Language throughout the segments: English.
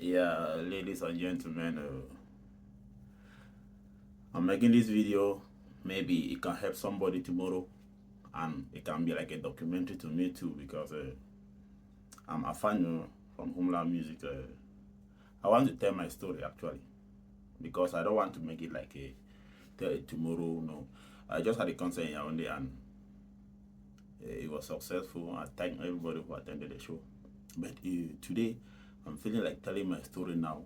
Yeah, ladies and gentlemen, I'm making this video. Maybe it can help somebody tomorrow, and it can be like a documentary to me too because I'm Afanyu from Homeland Music. I want to tell my story actually because I don't want to make it like a tell it tomorrow. No, I just had a concert in Yaoundé and it was successful. I thank everybody who attended the show. But today, I'm feeling like telling my story now.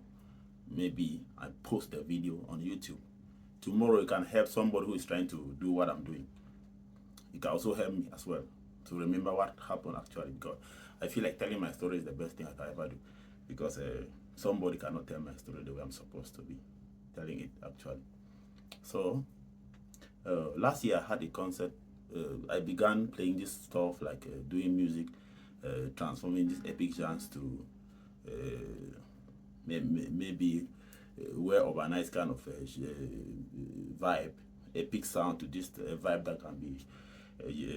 Maybe I post the video on YouTube. Tomorrow it can help somebody who is trying to do what I'm doing. It can also help me as well to remember what happened actually because I feel like telling my story is the best thing I can ever do because somebody cannot tell my story the way I'm supposed to be telling it actually. So last year I had a concert. I began playing this stuff like doing music, transforming this epic jams to maybe well organized kind of vibe, epic sound to this vibe that can be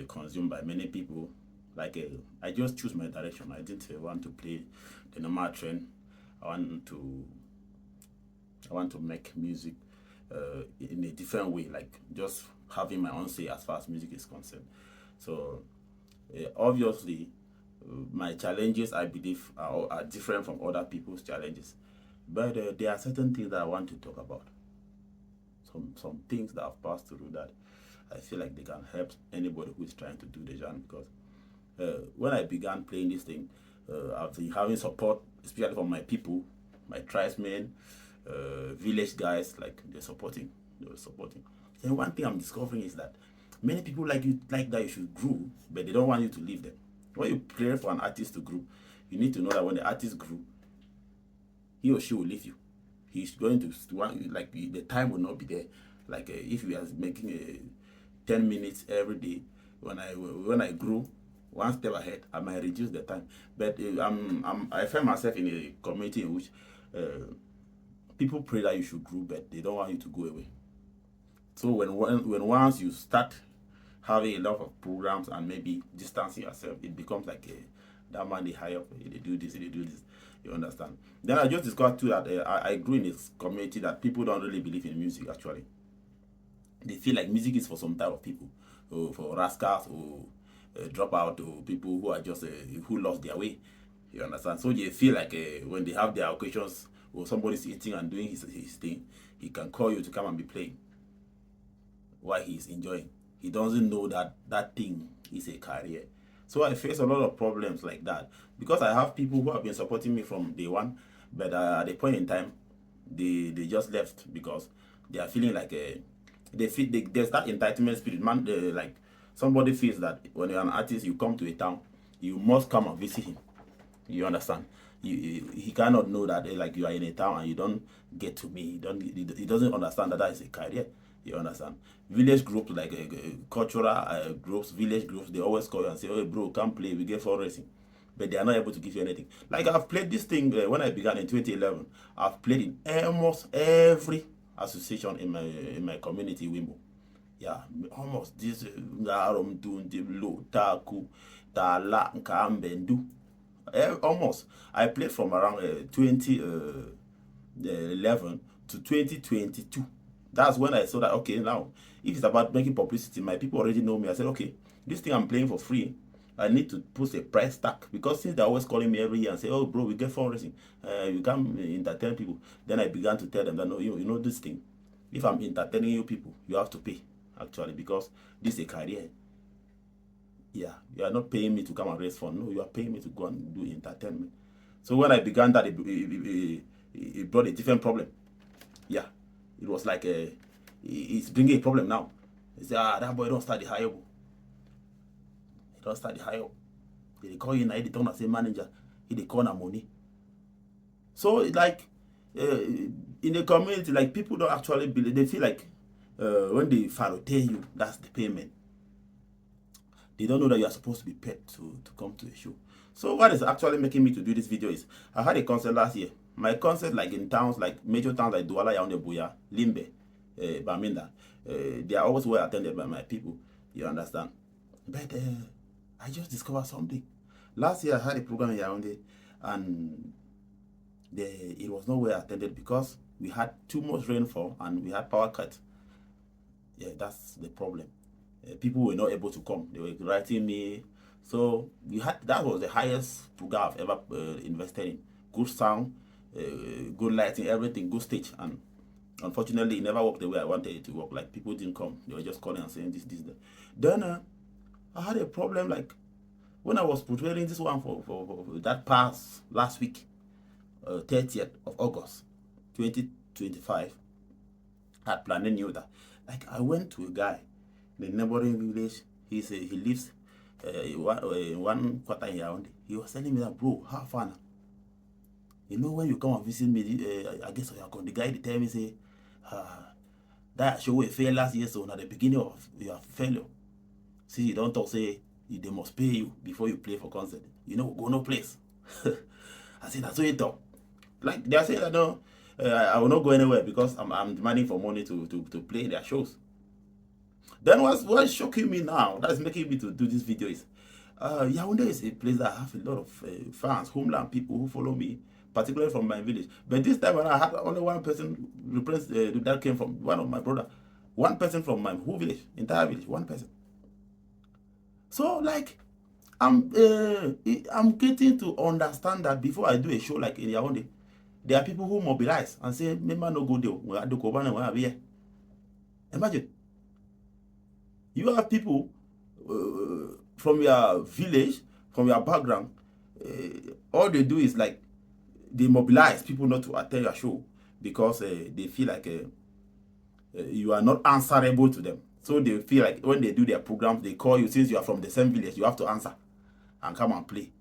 consumed by many people. Like I just choose my direction. I didn't want to play the normal trend. I want to I want to make music in a different way, like just having my own say as far as music is concerned. So obviously, my challenges I believe are different from other people's challenges, but there are certain things that I want to talk about. Some things that I've passed through that I feel like they can help anybody who is trying to do the genre. Because when I began playing this thing, I've been having support, especially from my people, my tribesmen, village guys, like they were supporting. And one thing I'm discovering is that many people like that you should grow, but they don't want you to leave them. When you play for an artist to grow, you need to know that when the artist grew, he or she will leave you. He's going to want you, like the time will not be there. Like if we are making 10 minutes every day, when I grow one step ahead, I might reduce the time. But I find myself in a community in which people pray that you should grow, but they don't want you to go away. So when once you start having a lot of programs and maybe distancing yourself, it becomes like that man they hire up, they do this, they do this. You understand? Then I just discovered too that I grew in this community that people don't really believe in music actually. They feel like music is for some type of people, or for rascals, or dropout, or people who are just who lost their way. You understand? So they feel like when they have their occasions or somebody's eating and doing his thing, he can call you to come and be playing while he's enjoying. He doesn't know that that thing is a career. So I face a lot of problems like that because I have people who have been supporting me from day one, but at the point in time, they just left because they are feeling like there's that entitlement spirit. Man, like somebody feels that when you're an artist, you come to a town, you must come and visit him. You understand? He cannot know that like you are in a town and you don't get to me. He doesn't understand that that is a career. You understand? Village groups like cultural groups, village groups, they always call you and say, "Oh, bro, come play. We get fundraising," but they are not able to give you anything. Like I've played this thing when I began in 2011. I've played in almost every association in my community, Wimbo. Yeah, almost this Ngarom Dundiblo, Taku, Tala, Nkambendu. Almost. I played from around 2011 to 2022. That's when I saw that, okay, now, if it's about making publicity, my people already know me. I said, okay, this thing I'm playing for free, I need to put a price tag. Because since they're always calling me every year and say, oh, bro, we get fundraising. You can't entertain people. Then I began to tell them that, no, you know this thing. If I'm entertaining you people, you have to pay, actually, because this is a career. Yeah, you are not paying me to come and raise funds. No, you are paying me to go and do entertainment. So when I began that, it brought a different problem. Yeah, it was like it's bringing a problem now. They say, that boy don't start the high up. He don't start the high up. They call you now, they turn as a manager. They call na money. So like in the community, like people don't actually believe. They feel like when they pay you, that's the payment. They don't know that you are supposed to be paid to come to a show. So what is actually making me to do this video is I had a concert last year. My concert, like in towns, like major towns like Douala, Yaoundé, Buya, Limbe, Baminda, they are always well attended by my people. You understand? But I just discovered something. Last year I had a program in Yaoundé, and it was not well attended because we had too much rainfall and we had power cut. Yeah, that's the problem. People were not able to come. They were writing me. So we had that was the highest program I've ever invested in. Good sound, good lighting, everything, good stage. And unfortunately, it never worked the way I wanted it to work. Like people didn't come. They were just calling and saying this, that. Then I had a problem like when I was preparing this one for that pass last week, 30th of August, 2025. I had planned new that. Like I went to a guy in the neighboring village. He lives one quarter in Yaoundé. He was telling me that, bro, how far now? You know when you come and visit me, I guess the guy tell me say, that show we fail last year, so at the beginning of your failure. See, you don't talk say they must pay you before you play for concert. You know, go no place. I said that's what you talk. Like they are saying that no, I will not go anywhere because I'm demanding for money to play their shows. Then what's shocking me now, that's making me to do this video is, Yaoundé is a place that I have a lot of fans, homeland people who follow me, particularly from my village. But this time I had only one person that came from one of my brother. One person from my whole village, entire village, one person. So like, I'm getting to understand that before I do a show like in Yaoundé, there are people who mobilize and say, "Member no go there." Imagine. You have people from your village, from your background, all they do is like they mobilize people not to attend your show because they feel like you are not answerable to them. So they feel like when they do their programs, they call you, since you are from the same village, you have to answer and come and play.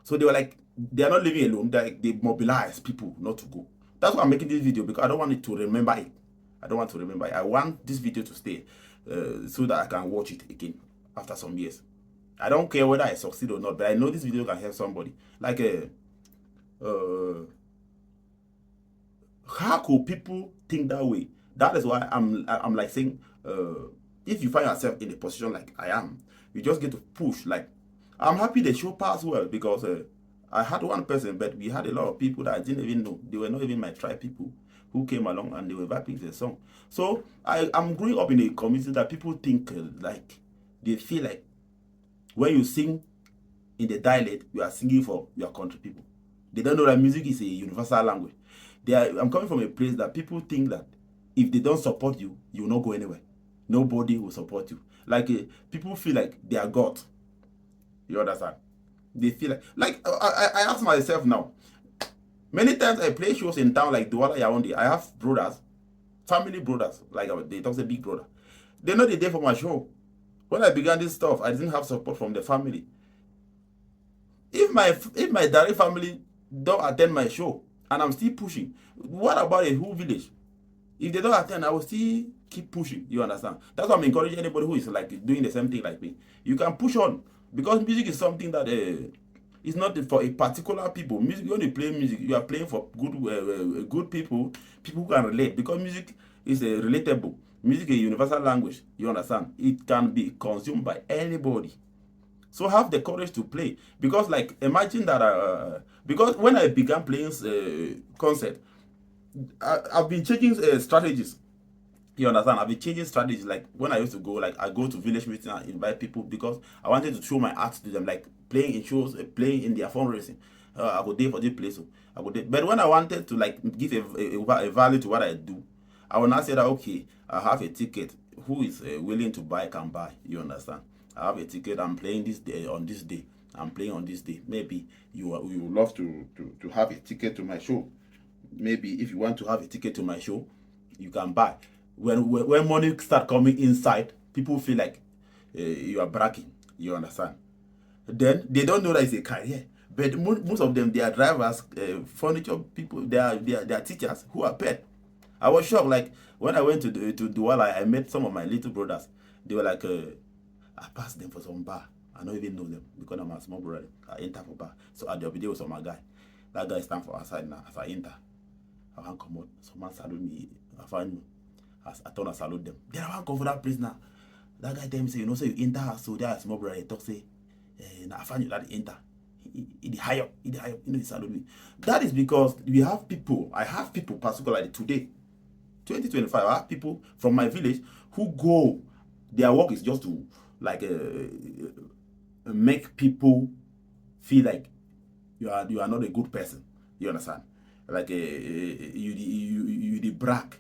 So they were like, they are not living alone. They mobilize people not to go. That's why I'm making this video, because I don't want it to remember it. I don't want to remember it. I want this video to stay so that I can watch it again after some years. I don't care whether I succeed or not, but I know this video can help somebody. Like, how could people think that way? That is why I'm like saying, if you find yourself in a position like I am, you just get to push. Like, I'm happy the show passed well because I had one person, but we had a lot of people that I didn't even know. They were not even my tribe people who came along and they were vibing the song. So I'm growing up in a community that people think like, they feel like when you sing in the dialect, you are singing for your country people. They don't know that music is a universal language. I'm coming from a place that people think that if they don't support you, you will not go anywhere. Nobody will support you. Like people feel like they are God. You understand? They feel like I ask myself now. Many times I play shows in town like Douala Yaoundé. I have brothers, family brothers, like they talk say big brother. They're not there for my show. When I began this stuff, I didn't have support from the family. If my direct family don't attend my show and I'm still pushing, what about a whole village? If they don't attend, I will still keep pushing. You understand? That's why I'm encouraging anybody who is like doing the same thing like me. You can push on, because music is something that is not for a particular people. Music, when you play music, you are playing for good people who can relate, because music is relatable. Music is a universal language. You understand? It can be consumed by anybody. So have the courage to play, because like imagine that because when I began playing concert, I've been changing strategies. You understand? I've been changing strategies. Like when I used to go, like I go to village meetings and invite people because I wanted to show my art to them, like playing in shows, playing in their fundraising. I go there for this place. I go there. But when I wanted to like give a value to what I do, I will not say that okay, I have a ticket. Who is willing to buy can buy. You understand? I have a ticket. I'm playing this day on this day. I'm playing on this day. Maybe you would love to have a ticket to my show. Maybe if you want to have a ticket to my show, you can buy. When money start coming inside, people feel like you are bragging. You understand? Then they don't know that it's a career. But most of them, they are drivers, furniture people, they are teachers who are paid. I was shocked. Like when I went to Douala, I met some of my little brothers. They were like, I passed them for some bar. I don't even know them because I'm a small brother. I enter for bar. So at the other day was my guy. That guy stand for outside now. As I enter, I want to come out. Someone salute me. Afanyu. As I turn and salute them. Then I want to come for that place now. That guy tell me say, you know, say you enter, so there small brother. He talk say, Afanyu that enter. It high up, you know, it's me. That is because we have people, I have people, particularly today, 2025, I have people from my village who go, their work is just to like make people feel like you are not a good person. You understand? Like you brag,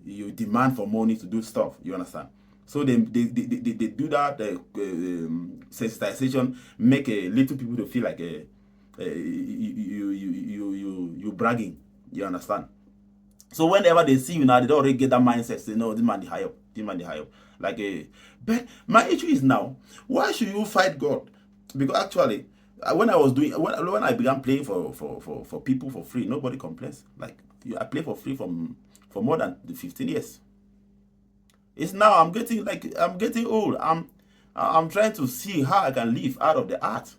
you demand for money to do stuff. You understand? So they do that sensitization, make little people to feel like you bragging. You understand? So whenever they see you now, they don't already get that mindset. Say, no, this man the high up, this man the high up. Like but my issue is now, why should you fight God? Because actually, when I was doing when I began playing for people for free, nobody complains. Like I play for free for more than 15 years. It's now I'm getting old. I'm trying to see how I can live out of the art.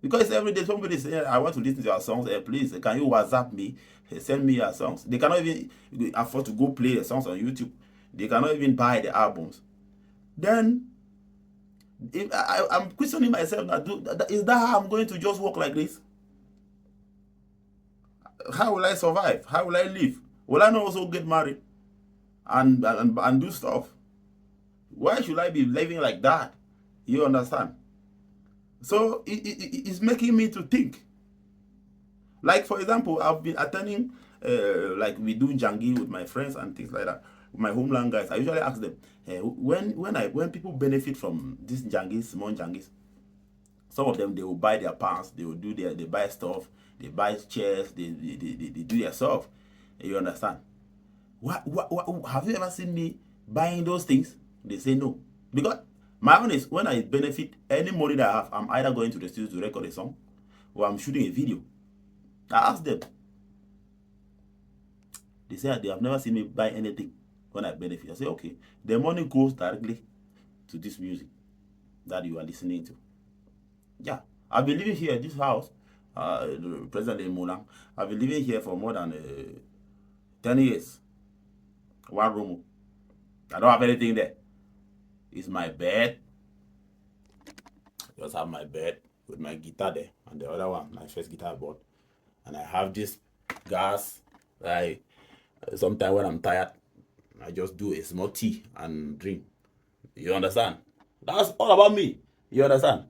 Because every day somebody say, I want to listen to your songs. Please, can you WhatsApp me? Send me your songs. They cannot even afford to go play the songs on YouTube. They cannot even buy the albums. Then, if I'm questioning myself now. Is that how I'm going to just walk like this? How will I survive? How will I live? Will I not also get married and do stuff? Why should I be living like that? You understand? So it's making me to think. Like, for example, I've been attending, like we do jangi with my friends and things like that. With my homeland guys, I usually ask them, when people benefit from these jangis, small jangis, some of them, they will buy their pants, they will they buy stuff, they buy chairs, they do their stuff. You understand? What have you ever seen me buying those things? They say no. Because my own is, when I benefit, any money that I have, I'm either going to the studio to record a song or I'm shooting a video. I ask them. They say they have never seen me buy anything when I benefit. I say, okay, the money goes directly to this music that you are listening to. Yeah, I've been living here in this house, presently in Mulang. I've been living here for more than 10 years. One room. I don't have anything there. It's my bed. I just have my bed with my guitar there, and the other one, my first guitar I bought. And I have this gas. Sometimes when I'm tired, I just do a small tea and drink. You understand? That's all about me. You understand?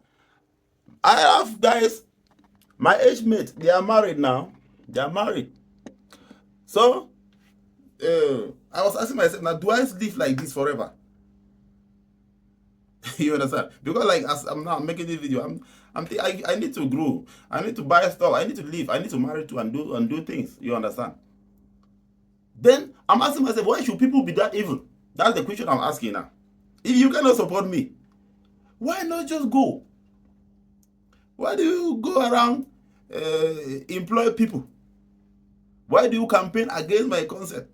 I have guys, my age mates, they are married now. They are married. So, I was asking myself, now, do I live like this forever? You understand? Because like, as I'm now making this video, I need to grow. I need to buy stuff. I need to live. I need to marry to and do things. You understand? Then I'm asking myself, why should people be that evil? That's the question I'm asking now. If you cannot support me, why not just go? Why do you go around employ people? Why do you campaign against my concept?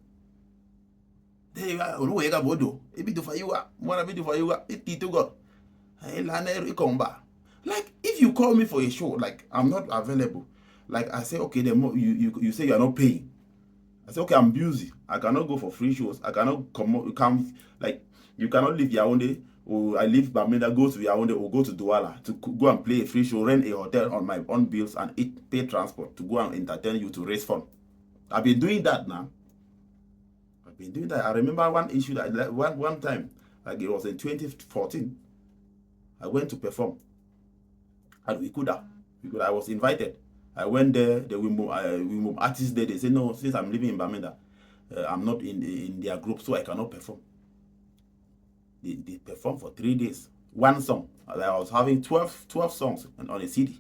Like, if you call me for a show, like I'm not available, like I say, okay, you say you are not paying. I say, okay, I'm busy. I cannot go for free shows. I cannot come, like, you cannot leave Yaoundé, or I leave Bamenda, go to Yaoundé, or go to Douala to go and play a free show, rent a hotel on my own bills, and pay transport to go and entertain you to raise funds. I've been doing that now. I've been doing that. I remember one issue that one time, like it was in 2014, I went to perform at Wikuda. I was invited. I went there. We move artists there. They say, no, since I'm living in Bamenda, I'm not in their group, so I cannot perform. They performed for 3 days. One song. I was having 12 songs on a CD.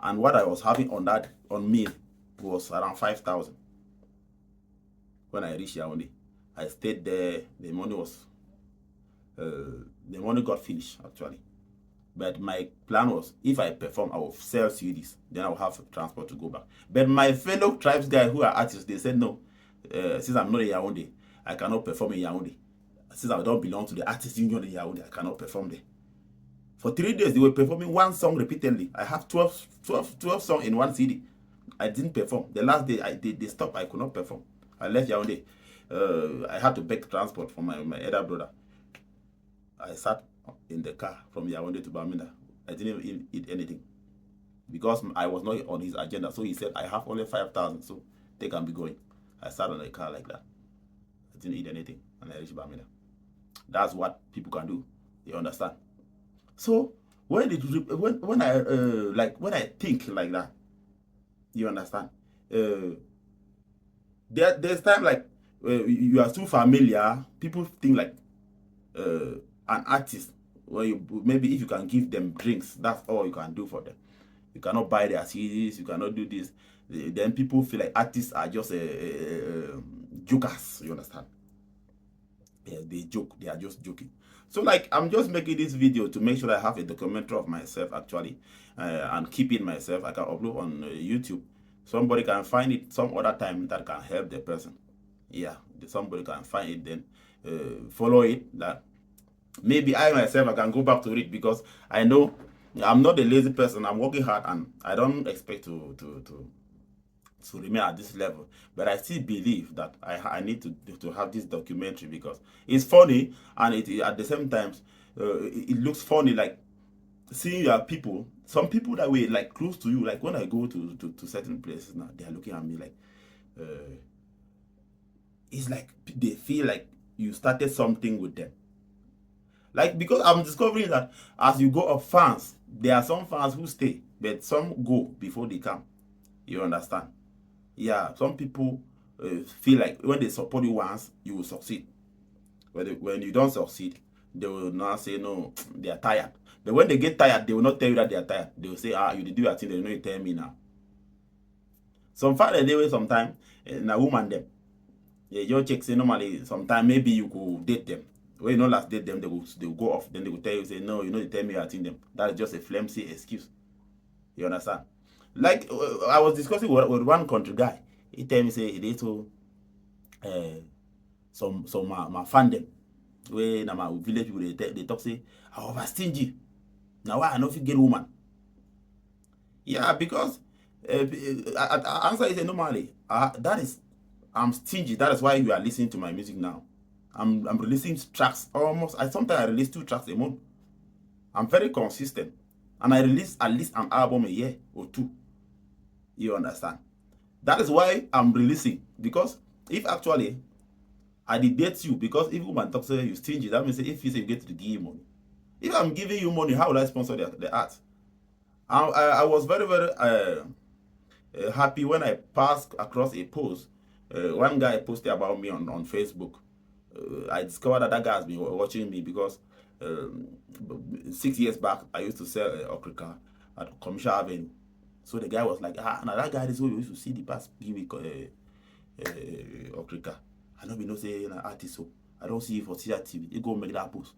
And what I was having on me was around 5,000. When I reached Yaoundé, I stayed there. The money got finished actually. But my plan was, if I perform, I will sell CDs. Then I will have transport to go back. But my fellow tribes guys who are artists, they said no. Since I'm not in Yaoundé, I cannot perform in Yaoundé. Since I don't belong to the artist union in Yaoundé, I cannot perform there. For 3 days, they were performing one song repeatedly. I have 12 songs in one CD. I didn't perform. The last day, they stopped. I could not perform. I left Yaoundé. I had to beg transport from my elder brother. I sat in the car from Yaoundé to Bamenda. I didn't even eat anything. because I was not on his agenda. So he said, I have only 5,000, so they can be going. I sat on the car like that. I didn't eat anything, and I reached Bamida. That's what people can do. You understand? So when I when I think like that, you understand? There's time like you are too familiar. People think like an artist. Well, maybe if you can give them drinks, that's all you can do for them. You cannot buy their CDs. You cannot do this. Then people feel like artists are just jokers. You understand? Yeah, they joke. They are just joking. So like I'm just making this video to make sure I have a documentary of myself actually, and keep it myself. I can upload on YouTube. Somebody can find it some other time that can help the person. Yeah, somebody can find it, then follow it. That maybe I myself I can go back to it, because I know I'm not a lazy person. I'm working hard, and I don't expect to remain at this level. But I still believe that I need to have this documentary, because it's funny, and it at the same time it looks funny, like seeing your people, some people that were like close to you, like when I go to certain places now, they are looking at me like it's like they feel like you started something with them. Like, because I'm discovering that as you go up fans, there are some fans who stay, but some go before they come. You understand? Yeah, some people feel like when they support you once, you will succeed. When you don't succeed, they will now say, no, they are tired. But when they get tired, they will not tell you that they are tired. They will say, you did do your thing, they know you tell me now. Some father, they will sometimes, na woman them. Yeah, your check say normally, sometimes maybe you could date them. When you know last date them, they will go off. Then they will tell you, say, no, you know, they tell me I think them. That is just a flimsy excuse. You understand? Like, I was discussing with one country guy. He tell me, say, they to some my fan them. Where na my village people, they talk, say, I over stingy. Now why I know if you get woman? Yeah, because answer is normally, that is, I'm stingy. That is why you are listening to my music now. I'm releasing tracks almost. Sometimes I release 2 tracks a month. I'm very consistent, and I release at least an album a year or 2. You understand? That is why I'm releasing, because if actually I did date you, because if woman talks to you stingy, that means if you say you get to give you money. If I'm giving you money, how will I sponsor the art? I was very happy when I passed across a post. One guy posted about me on Facebook. I discovered that guy has been watching me, because 6 years back I used to sell okrika at Commercial Avenue. So the guy was like, now that guy is who we used to see the past give me okrika. I know we know say an artist, so I don't see it for TV. You go make that post.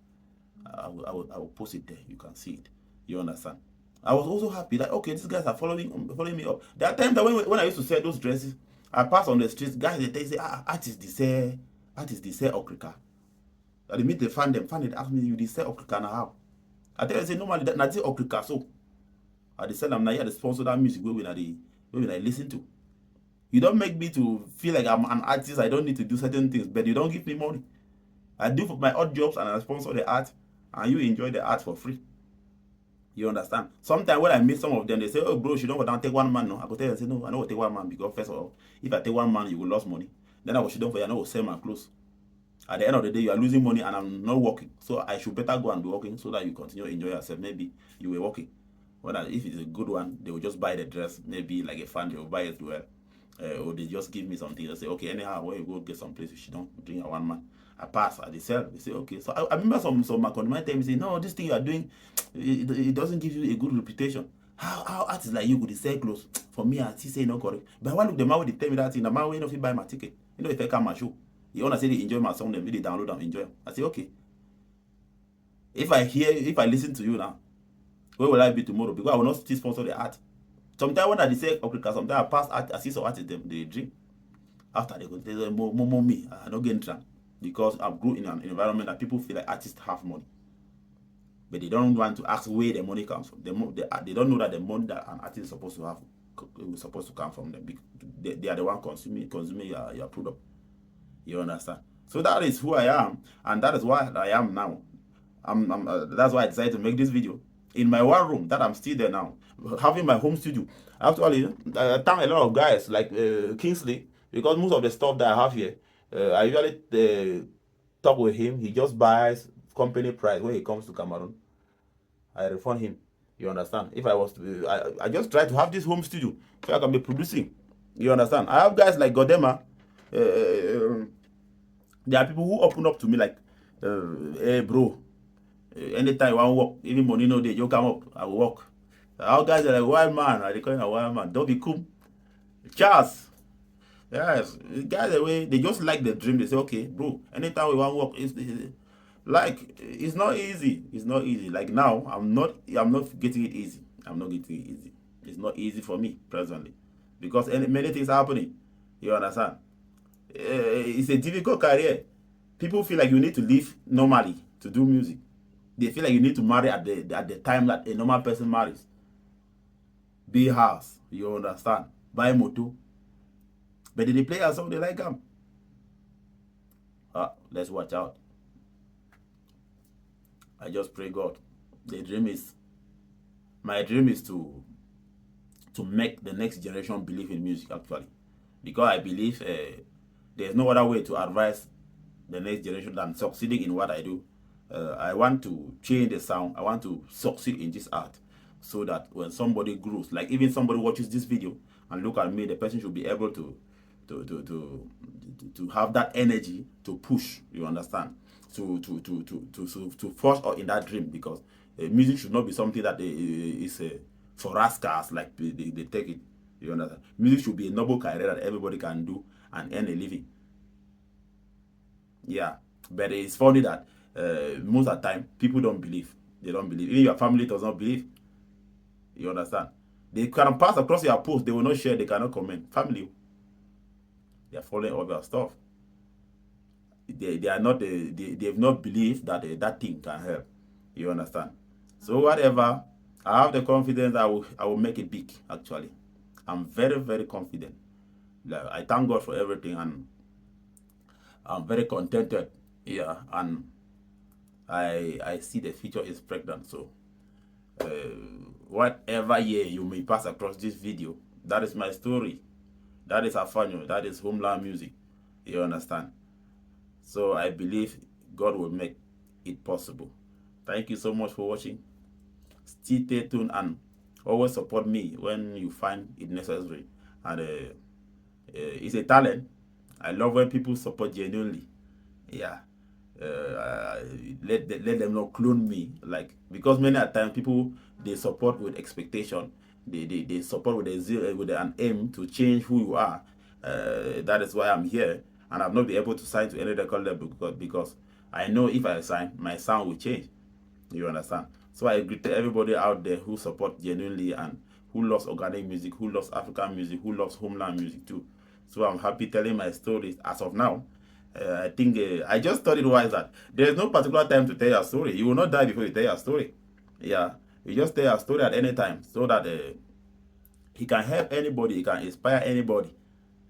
I will post it there. You can see it. You understand? I was also happy that okay, these guys are following me up. There are times that when I used to sell those dresses, I pass on the streets, guys they say, artists they say okrika. I meet the fan them ask me, you they say okrika now how? I tell them, say normally that not okrika, so I they sell them now, the sponsor that music when I listen to. You don't make me to feel like I'm an artist. I don't need to do certain things, but you don't give me money. I do for my odd jobs, and I sponsor the art, and you enjoy the art for free. You understand? Sometimes when I meet some of them, they say, oh bro, you don't go down take one man. No, I go tell them, say no, I don't go take one man, because first of all, if I take one man, you will lose money. Then I go sit down for you, I will sell my clothes. At the end of the day, you are losing money and I'm not working. So I should better go and be working so that you continue to enjoy yourself. Maybe you were working. If it's a good one, they will just buy the dress. Maybe like a fan, they will buy it well. Or they just give me something. They say, okay, anyhow, when you go get some place, you don't drink a one man. I pass, they sell. They say, okay. So I remember some my consumer tell me, say, no, this thing you are doing, it doesn't give you a good reputation. How artists like you could sell clothes? For me, I see say no correct. But one look the man would tell me that thing, the man will not buy my ticket. You know, if I come my show, you wanna say they enjoy my song, then they download and enjoy. I say, okay. If I listen to you now, where will I be tomorrow? Because I will not still sponsor the art. Sometimes when I say okay, sometimes I pass art, I see some artists they drink. After they go, they say, more me, I don't get drunk. Because I've grown in an environment that people feel like artists have money. But they don't want to ask where the money comes from. They don't know that the money that an artist is supposed to have is supposed to come from them. They are the one consuming your product. You understand? So that is who I am, and that is why I am now. That's why I decided to make this video. in my one room that I'm still there now, having my home studio. Actually, I thank a lot of guys like Kingsley, because most of the stuff that I have here, I usually talk with him. He just buys company price when he comes to Cameroon. I refund him. You understand? If I was to, I just try to have this home studio so I can be producing. You understand? I have guys like Godema. There are people who open up to me like, hey bro, anytime you want to work, even money no day, you come up, I will work. Our guys are like wild man, I call him a wild man. Don't be cool. Charles. Yes, guys away, they just like the dream. They say, okay, bro, anytime we want to work, like it's not easy. It's not easy. Like now, I'm not getting it easy. I'm not getting it easy. It's not easy for me presently because many things are happening. You understand? It's a difficult career. People feel like you need to live normally to do music. They feel like you need to marry at the time that a normal person marries. Buy house, you understand? Buy motor. But they play a song they like them. Let's watch out. I just pray God. My dream is to make the next generation believe in music actually, because I believe there's no other way to advise the next generation than succeeding in what I do. I want to change the sound. I want to succeed in this art, so that when somebody grows, like even somebody watches this video and look at me, the person should be able to have that energy to push. You understand? To force out in that dream, because music should not be something that is for rascals, like they take it. You understand? Music should be a noble career that everybody can do and earn a living. Yeah, but it's funny that most of the time people don't believe. They don't believe. Even your family does not believe. You understand? They can pass across your post. They will not share. They cannot comment. Family, they are following all your stuff. They are not. They've not believed that that thing can help. You understand? So whatever, I have the confidence I will make it big. Actually, I'm very very confident. I thank God for everything, and I'm very contented. Yeah, and I see the future is pregnant. So whatever year you may pass across this video, that is my story. That is Afanyu. That is homeland music. You understand? So I believe God will make it possible. Thank you so much for watching. Still stay tuned and always support me when you find it necessary. And it's a talent. I love when people support genuinely. Yeah. Let them not clone me, like, because many a time people, they support with expectation. They support with a zeal, with an aim to change who you are. That is why I'm here, and I've not been able to sign to any record label because I know if I sign, my sound will change. You understand? So I greet everybody out there who support genuinely and who loves organic music, who loves African music, who loves homeland music too. So I'm happy telling my stories as of now. I think I just thought it wise that there's no particular time to tell your story. You will not die before you tell your story. Yeah, you just tell your story at any time, so that he can help anybody, he can inspire anybody.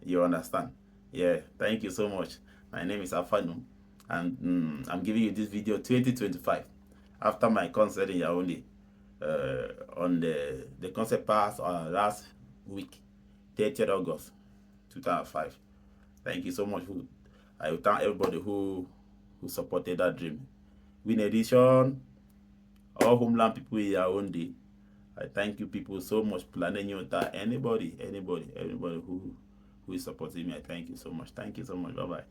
You understand? Yeah, thank you so much. My name is Afanyu, and I'm giving you this video 2025 after my concert in Yaoundé on the concert passed last week, 30th August 2005. Thank you so much. I will thank everybody who supported that dream. Win edition, all homeland people in Yaoundé. I thank you people so much. Planning you that anybody who is supporting me. I thank you so much. Thank you so much. Bye bye.